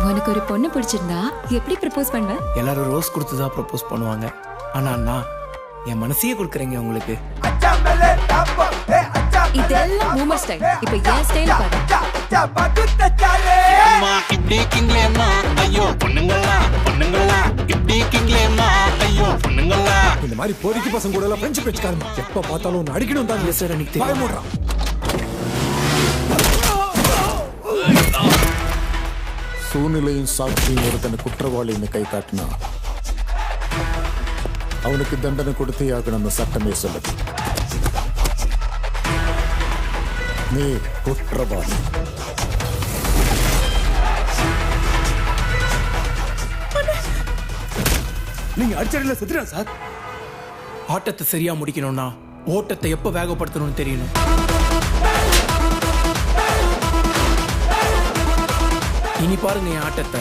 உனக்கு ஒரு பொண்ணு பிடிச்சிருந்தா எப்படி ப்ரப்போஸ் பண்ணுவ? எல்லாரும் ரோஸ் கொடுத்து தான் ப்ரப்போஸ் பண்ணுவாங்க. ஆனா அண்ணா என் மனசையே கொடுக்குறீங்க உங்களுக்கு. இதெல்லாம் பூமர் ஸ்டைல். இப்போ என் ஸ்டைல் பாரு. அம்மா இப்படி கிங்லேம்மா ஐயோ பொண்ணுங்களா பொண்ணுங்களா இப்படி கிங்லேம்மா ஐயோ பொண்ணுங்களா. இந்த மாதிரி பொறுக்கி பசங்க கூட எல்லாம் ஃப்ரெண்ட்ஷிப் வச்சுக்காரமா. எப்ப பார்த்தாலும் ஒன்று அடிக்கணும் தான். இல்லை சார், எனக்கு வாய தெரியும். மூடுறான். சூழ்நிலையும் சாட்சியும் ஒருத்தனை குற்றவாளின்னு கை காட்டினா அவனுக்கு தண்டனை கொடுத்தே ஆகணும் சட்டமே சொல்லுது. நீ குற்றவாளி. நீங்க அடிச்சடியில் செத்துறா சார். ஆட்டத்தை சரியா முடிக்கணும்னா ஓட்டத்தை எப்ப வேகப்படுத்தணும்னு தெரியணும். இனி பாருங்க என் ஆட்டத்தை.